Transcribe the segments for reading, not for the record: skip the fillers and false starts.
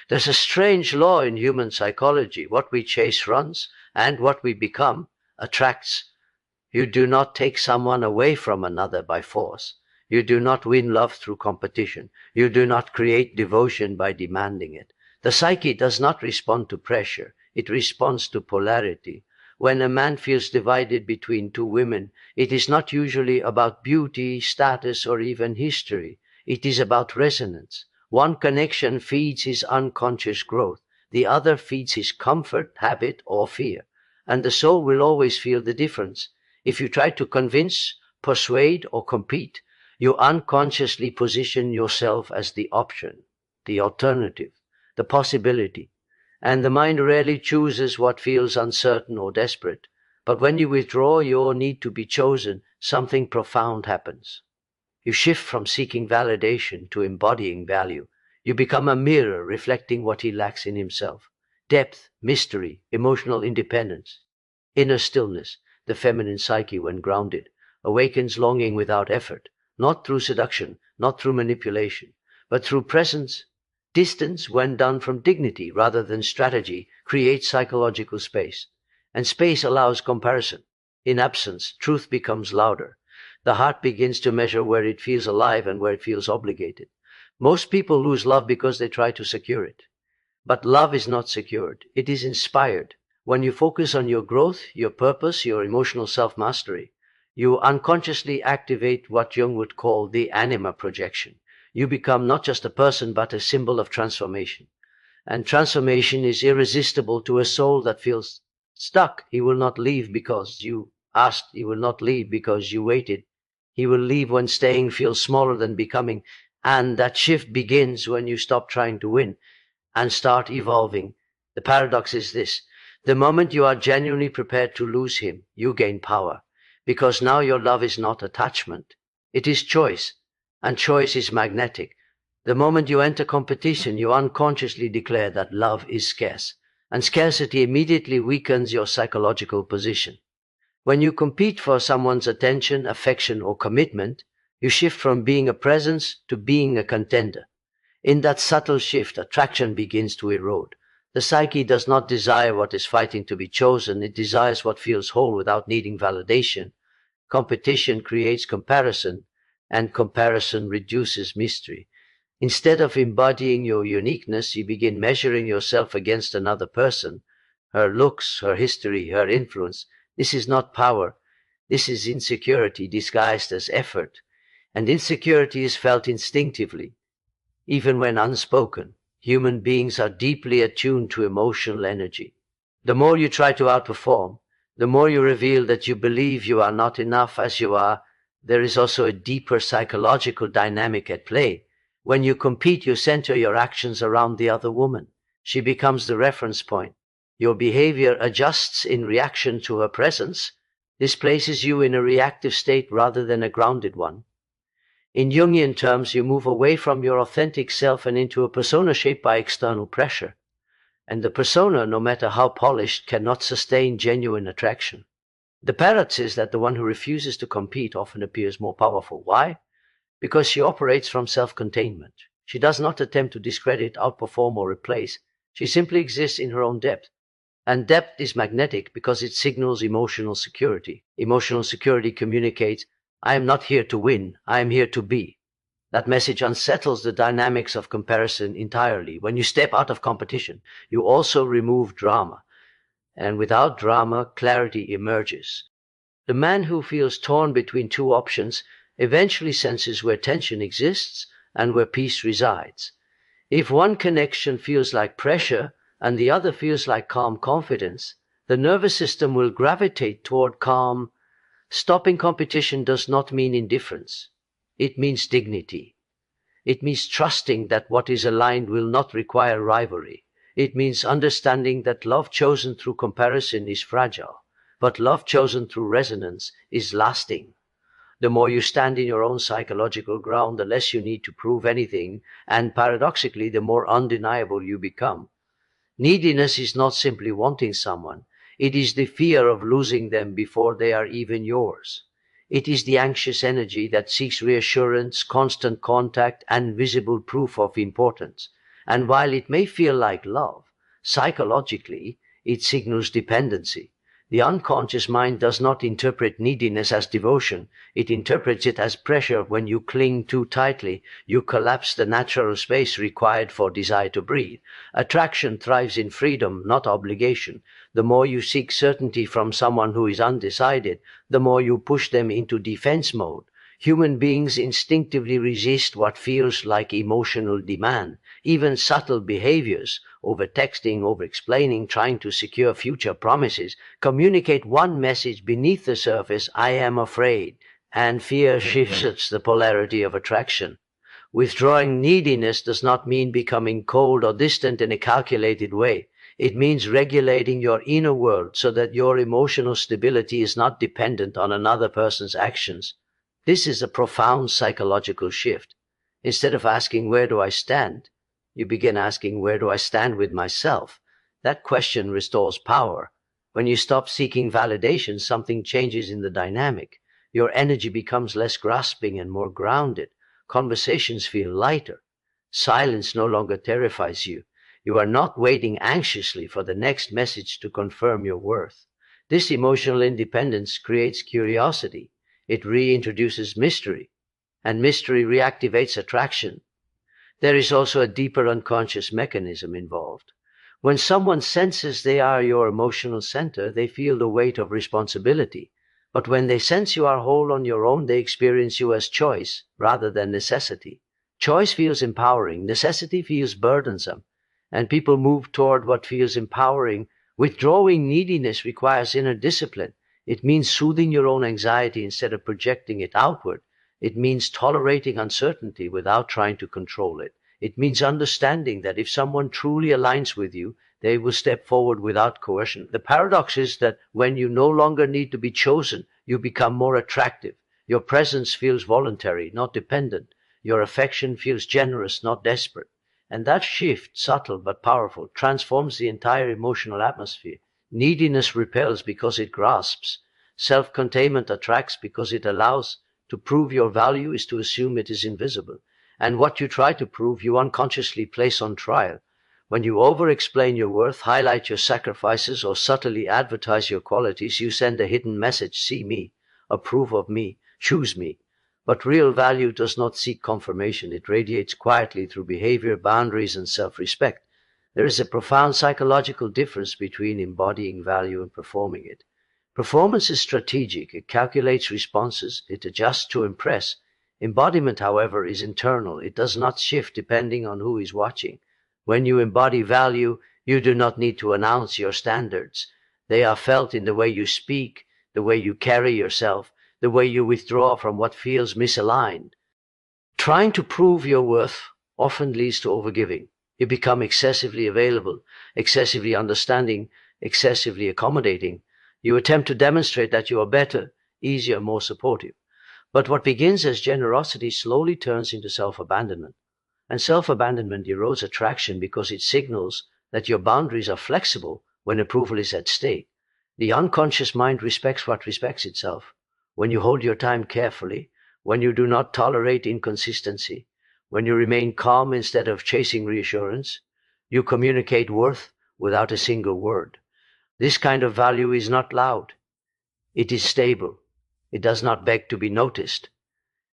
There's a strange law in human psychology. What we chase runs, and what we become attracts. You do not take someone away from another by force. You do not win love through competition. You do not create devotion by demanding it. The psyche does not respond to pressure. It responds to polarity. When a man feels divided between two women, it is not usually about beauty, status, or even history. It is about resonance. One connection feeds his unconscious growth. The other feeds his comfort, habit, or fear. And the soul will always feel the difference. If you try to convince, persuade, or compete, you unconsciously position yourself as the option, the alternative, the possibility. And the mind rarely chooses what feels uncertain or desperate. But when you withdraw your need to be chosen, something profound happens. You shift from seeking validation to embodying value. You become a mirror reflecting what he lacks in himself. Depth, mystery, emotional independence, inner stillness. The feminine psyche, when grounded, awakens longing without effort, not through seduction, not through manipulation, but through presence. Distance, when done from dignity rather than strategy, creates psychological space. And space allows comparison. In absence, truth becomes louder. The heart begins to measure where it feels alive and where it feels obligated. Most people lose love because they try to secure it. But love is not secured. It is inspired. When you focus on your growth, your purpose, your emotional self-mastery, you unconsciously activate what Jung would call the anima projection. You become not just a person, but a symbol of transformation. And transformation is irresistible to a soul that feels stuck. He will not leave because you asked. He will not leave because you waited. He will leave when staying feels smaller than becoming. And that shift begins when you stop trying to win and start evolving. The paradox is this. The moment you are genuinely prepared to lose him, you gain power. Because now your love is not attachment. It is choice. And choice is magnetic. The moment you enter competition, you unconsciously declare that love is scarce. And scarcity immediately weakens your psychological position. When you compete for someone's attention, affection, or commitment, you shift from being a presence to being a contender. In that subtle shift, attraction begins to erode. The psyche does not desire what is fighting to be chosen. It desires what feels whole without needing validation. Competition creates comparison, and comparison reduces mystery. Instead of embodying your uniqueness, you begin measuring yourself against another person, her looks, her history, her influence. This is not power. This is insecurity disguised as effort. And insecurity is felt instinctively, even when unspoken. Human beings are deeply attuned to emotional energy. The more you try to outperform, the more you reveal that you believe you are not enough as you are. There is also a deeper psychological dynamic at play. When you compete, you center your actions around the other woman. She becomes the reference point. Your behavior adjusts in reaction to her presence. This places you in a reactive state rather than a grounded one. In Jungian terms, you move away from your authentic self and into a persona shaped by external pressure. And the persona, no matter how polished, cannot sustain genuine attraction. The paradox is that the one who refuses to compete often appears more powerful. Why? Because she operates from self-containment. She does not attempt to discredit, outperform, or replace. She simply exists in her own depth. And depth is magnetic because it signals emotional security. Emotional security communicates, I am not here to win, I am here to be. That message unsettles the dynamics of comparison entirely. When you step out of competition, you also remove drama. And without drama, clarity emerges. The man who feels torn between two options eventually senses where tension exists and where peace resides. If one connection feels like pressure and the other feels like calm confidence, the nervous system will gravitate toward calm. Stopping competition does not mean indifference. It means dignity. It means trusting that what is aligned will not require rivalry. It means understanding that love chosen through comparison is fragile, but love chosen through resonance is lasting. The more you stand in your own psychological ground, the less you need to prove anything, and paradoxically, the more undeniable you become. Neediness is not simply wanting someone. It is the fear of losing them before they are even yours. It is the anxious energy that seeks reassurance, constant contact, and visible proof of importance. And while it may feel like love, psychologically, it signals dependency. The unconscious mind does not interpret neediness as devotion. It interprets it as pressure. When you cling too tightly, you collapse the natural space required for desire to breathe. Attraction thrives in freedom, not obligation. The more you seek certainty from someone who is undecided, the more you push them into defense mode. Human beings instinctively resist what feels like emotional demand. Even subtle behaviors, over-texting, over-explaining, trying to secure future promises, communicate one message beneath the surface: I am afraid. And fear shifts the polarity of attraction. Withdrawing neediness does not mean becoming cold or distant in a calculated way. It means regulating your inner world so that your emotional stability is not dependent on another person's actions. This is a profound psychological shift. Instead of asking, where do I stand? You begin asking, where do I stand with myself? That question restores power. When you stop seeking validation, something changes in the dynamic. Your energy becomes less grasping and more grounded. Conversations feel lighter. Silence no longer terrifies you. You are not waiting anxiously for the next message to confirm your worth. This emotional independence creates curiosity. It reintroduces mystery, and mystery reactivates attraction. There is also a deeper unconscious mechanism involved. When someone senses they are your emotional center, they feel the weight of responsibility. But when they sense you are whole on your own, they experience you as choice rather than necessity. Choice feels empowering, necessity feels burdensome, and people move toward what feels empowering. Withdrawing neediness requires inner discipline. It means soothing your own anxiety instead of projecting it outward. It means tolerating uncertainty without trying to control it. It means understanding that if someone truly aligns with you, they will step forward without coercion. The paradox is that when you no longer need to be chosen, you become more attractive. Your presence feels voluntary, not dependent. Your affection feels generous, not desperate. And that shift, subtle but powerful, transforms the entire emotional atmosphere. Neediness repels because it grasps. Self-containment attracts because it allows. To prove your value is to assume it is invisible. And what you try to prove, you unconsciously place on trial. When you over-explain your worth, highlight your sacrifices, or subtly advertise your qualities, you send a hidden message: see me, approve of me, choose me. But real value does not seek confirmation. It radiates quietly through behavior, boundaries, and self-respect. There is a profound psychological difference between embodying value and performing it. Performance is strategic. It calculates responses. It adjusts to impress. Embodiment, however, is internal. It does not shift depending on who is watching. When you embody value, you do not need to announce your standards. They are felt in the way you speak, the way you carry yourself, the way you withdraw from what feels misaligned. Trying to prove your worth often leads to overgiving. You become excessively available, excessively understanding, excessively accommodating. You attempt to demonstrate that you are better, easier, more supportive. But what begins as generosity slowly turns into self-abandonment. And self-abandonment erodes attraction because it signals that your boundaries are flexible when approval is at stake. The unconscious mind respects what respects itself. When you hold your time carefully, when you do not tolerate inconsistency, when you remain calm instead of chasing reassurance, you communicate worth without a single word. This kind of value is not loud. It is stable. It does not beg to be noticed.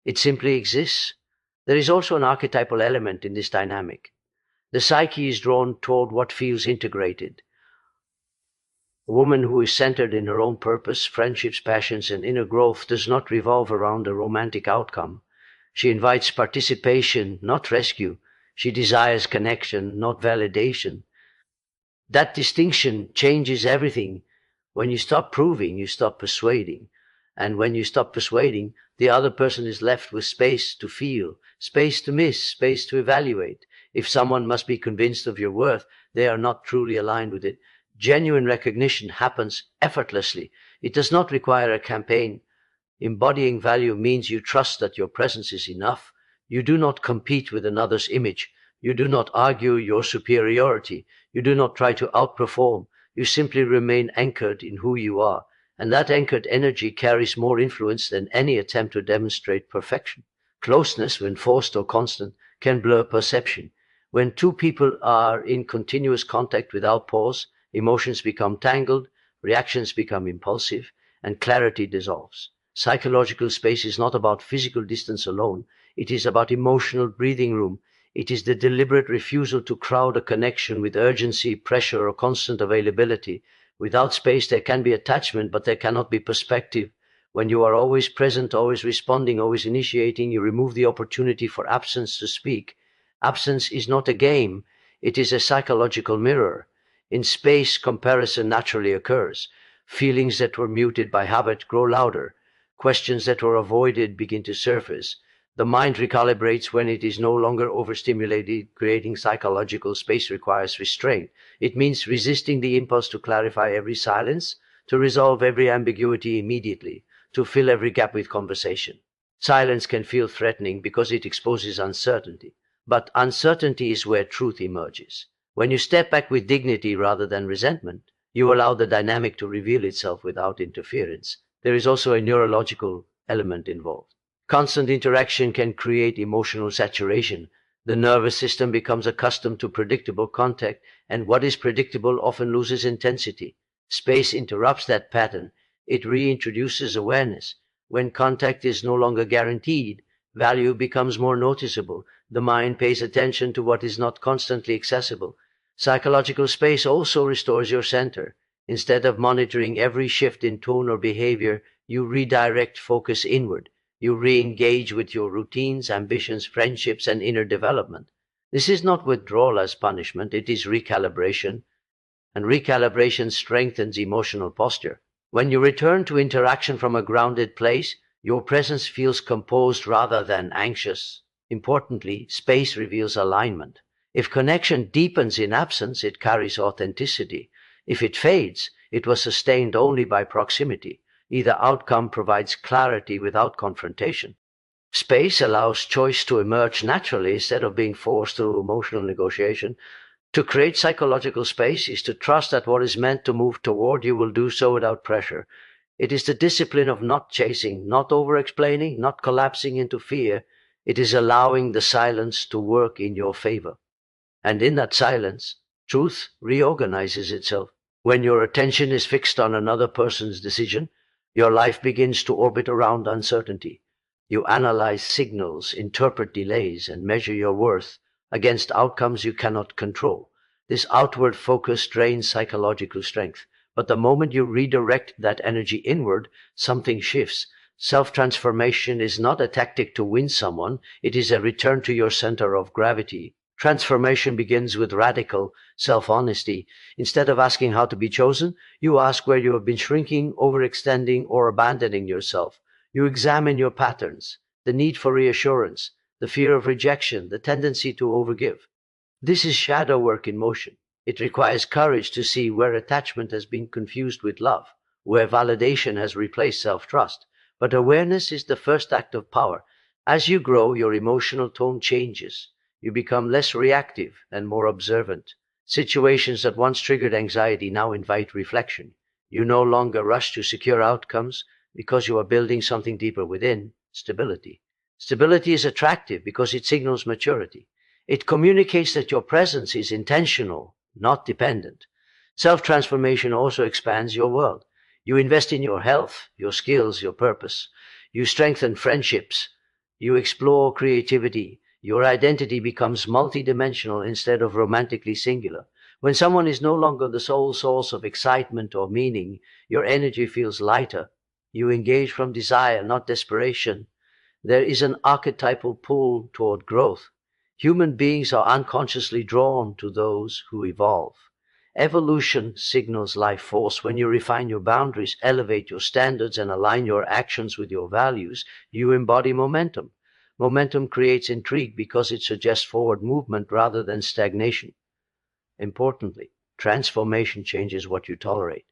It simply exists. There is also an archetypal element in this dynamic. The psyche is drawn toward what feels integrated. A woman who is centered in her own purpose, friendships, passions, and inner growth does not revolve around a romantic outcome. She invites participation, not rescue. She desires connection, not validation. That distinction changes everything. When you stop proving, you stop persuading. And when you stop persuading, the other person is left with space to feel, space to miss, space to evaluate. If someone must be convinced of your worth, they are not truly aligned with it. Genuine recognition happens effortlessly. It does not require a campaign. Embodying value means you trust that your presence is enough. You do not compete with another's image. You do not argue your superiority. You do not try to outperform. You simply remain anchored in who you are. And that anchored energy carries more influence than any attempt to demonstrate perfection. Closeness, when forced or constant, can blur perception. When two people are in continuous contact without pause, emotions become tangled, reactions become impulsive, and clarity dissolves. Psychological space is not about physical distance alone. It is about emotional breathing room. It is the deliberate refusal to crowd a connection with urgency, pressure, or constant availability. Without space, there can be attachment, but there cannot be perspective. When you are always present, always responding, always initiating, you remove the opportunity for absence to speak. Absence is not a game, it is a psychological mirror. In space, comparison naturally occurs. Feelings that were muted by habit grow louder. Questions that were avoided begin to surface. The mind recalibrates when it is no longer overstimulated. Creating psychological space requires restraint. It means resisting the impulse to clarify every silence, to resolve every ambiguity immediately, to fill every gap with conversation. Silence can feel threatening because it exposes uncertainty. But uncertainty is where truth emerges. When you step back with dignity rather than resentment, you allow the dynamic to reveal itself without interference. There is also a neurological element involved. Constant interaction can create emotional saturation. The nervous system becomes accustomed to predictable contact, and what is predictable often loses intensity. Space interrupts that pattern. It reintroduces awareness. When contact is no longer guaranteed, value becomes more noticeable. The mind pays attention to what is not constantly accessible. Psychological space also restores your center. Instead of monitoring every shift in tone or behavior, you redirect focus inward. You re-engage with your routines, ambitions, friendships, and inner development. This is not withdrawal as punishment, it is recalibration. And recalibration strengthens emotional posture. When you return to interaction from a grounded place, your presence feels composed rather than anxious. Importantly, space reveals alignment. If connection deepens in absence, it carries authenticity. If it fades, it was sustained only by proximity. Either outcome provides clarity without confrontation. Space allows choice to emerge naturally instead of being forced through emotional negotiation. To create psychological space is to trust that what is meant to move toward you will do so without pressure. It is the discipline of not chasing, not over-explaining, not collapsing into fear. It is allowing the silence to work in your favor. And in that silence, truth reorganizes itself. When your attention is fixed on another person's decision, your life begins to orbit around uncertainty. You analyze signals, interpret delays, and measure your worth against outcomes you cannot control. This outward focus drains psychological strength. But the moment you redirect that energy inward, something shifts. Self-transformation is not a tactic to win someone, it is a return to your center of gravity. Transformation begins with radical self-honesty. Instead of asking how to be chosen, you ask where you have been shrinking, overextending, or abandoning yourself. You examine your patterns, the need for reassurance, the fear of rejection, the tendency to overgive. This is shadow work in motion. It requires courage to see where attachment has been confused with love, where validation has replaced self-trust. But awareness is the first act of power. As you grow, your emotional tone changes. You become less reactive and more observant. Situations that once triggered anxiety now invite reflection. You no longer rush to secure outcomes because you are building something deeper within, stability. Stability is attractive because it signals maturity. It communicates that your presence is intentional, not dependent. Self-transformation also expands your world. You invest in your health, your skills, your purpose. You strengthen friendships. You explore creativity. Your identity becomes multidimensional instead of romantically singular. When someone is no longer the sole source of excitement or meaning, your energy feels lighter. You engage from desire, not desperation. There is an archetypal pull toward growth. Human beings are unconsciously drawn to those who evolve. Evolution signals life force. When you refine your boundaries, elevate your standards, and align your actions with your values, you embody momentum. Momentum creates intrigue because it suggests forward movement rather than stagnation. Importantly, transformation changes what you tolerate.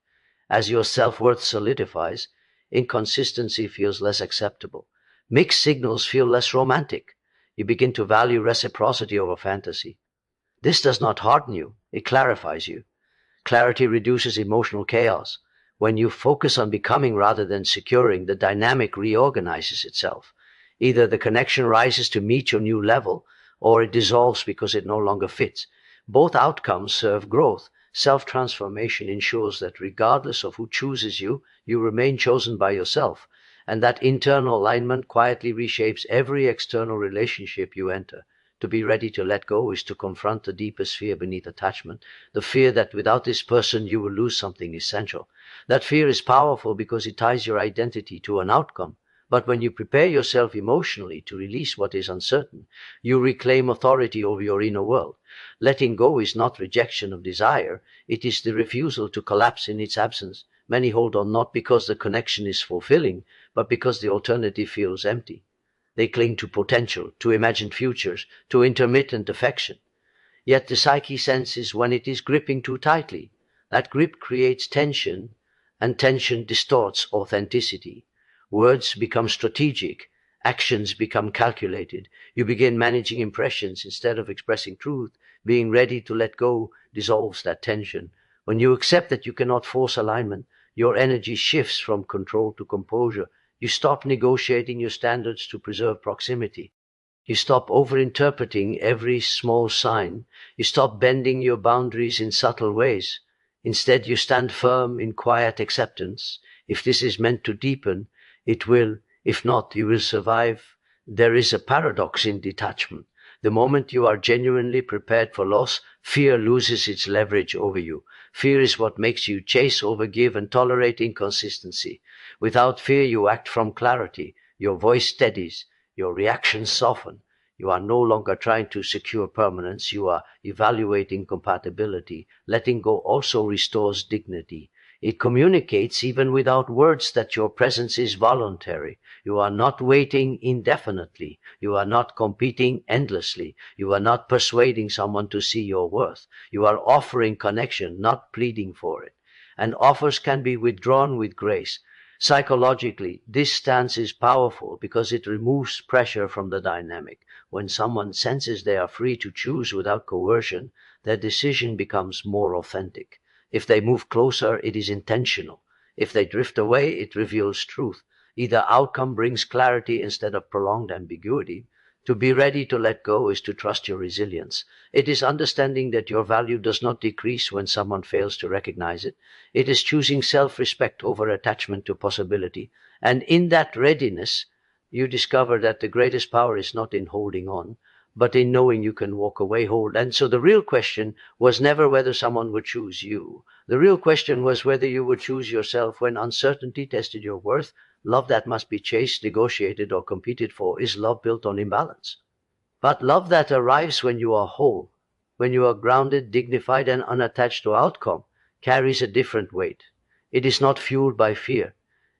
As your self-worth solidifies, inconsistency feels less acceptable. Mixed signals feel less romantic. You begin to value reciprocity over fantasy. This does not harden you, it clarifies you. Clarity reduces emotional chaos. When you focus on becoming rather than securing, the dynamic reorganizes itself. Either the connection rises to meet your new level, or it dissolves because it no longer fits. Both outcomes serve growth. Self-transformation ensures that regardless of who chooses you, you remain chosen by yourself, and that internal alignment quietly reshapes every external relationship you enter. To be ready to let go is to confront the deepest fear beneath attachment, the fear that without this person you will lose something essential. That fear is powerful because it ties your identity to an outcome. But when you prepare yourself emotionally to release what is uncertain, you reclaim authority over your inner world. Letting go is not rejection of desire, it is the refusal to collapse in its absence. Many hold on not because the connection is fulfilling, but because the alternative feels empty. They cling to potential, to imagined futures, to intermittent affection. Yet the psyche senses when it is gripping too tightly. That grip creates tension, and tension distorts authenticity. Words become strategic, actions become calculated. You begin managing impressions instead of expressing truth. Being ready to let go dissolves that tension. When you accept that you cannot force alignment, your energy shifts from control to composure. You stop negotiating your standards to preserve proximity. You stop overinterpreting every small sign. You stop bending your boundaries in subtle ways. Instead, you stand firm in quiet acceptance. If this is meant to deepen, it will. If not, you will survive. There is a paradox in detachment. The moment you are genuinely prepared for loss, fear loses its leverage over you. Fear is what makes you chase, overgive, and tolerate inconsistency. Without fear, you act from clarity. Your voice steadies. Your reactions soften. You are no longer trying to secure permanence. You are evaluating compatibility. Letting go also restores dignity. It communicates even without words that your presence is voluntary. You are not waiting indefinitely. You are not competing endlessly. You are not persuading someone to see your worth. You are offering connection, not pleading for it. And offers can be withdrawn with grace. Psychologically, this stance is powerful because it removes pressure from the dynamic. When someone senses they are free to choose without coercion, their decision becomes more authentic. If they move closer, it is intentional. If they drift away, it reveals truth. Either outcome brings clarity instead of prolonged ambiguity. To be ready to let go is to trust your resilience. It is understanding that your value does not decrease when someone fails to recognize it. It is choosing self-respect over attachment to possibility. And in that readiness, you discover that the greatest power is not in holding on, but in knowing you can walk away whole. And so the real question was never whether someone would choose you. The real question was whether you would choose yourself when uncertainty tested your worth. Love that must be chased, negotiated, or competed for is love built on imbalance. But love that arrives when you are whole, when you are grounded, dignified, and unattached to outcome, carries a different weight. It is not fueled by fear.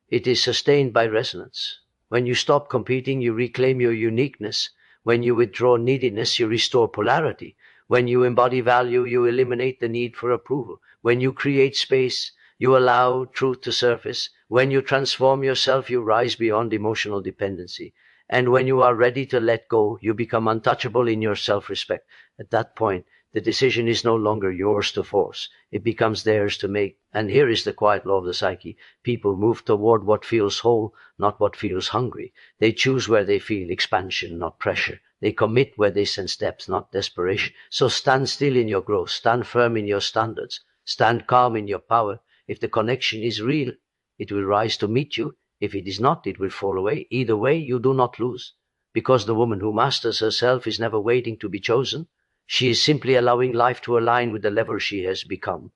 It is sustained by resonance. When you stop competing, you reclaim your uniqueness. When you withdraw neediness, you restore polarity. When you embody value, you eliminate the need for approval. When you create space, you allow truth to surface. When you transform yourself, you rise beyond emotional dependency. And when you are ready to let go, you become untouchable in your self-respect. At that point, the decision is no longer yours to force. It becomes theirs to make. And here is the quiet law of the psyche. People move toward what feels whole, not what feels hungry. They choose where they feel expansion, not pressure. They commit where they sense depth, not desperation. So stand still in your growth. Stand firm in your standards. Stand calm in your power. If the connection is real, it will rise to meet you. If it is not, it will fall away. Either way, you do not lose. Because the woman who masters herself is never waiting to be chosen. She is simply allowing life to align with the level she has become.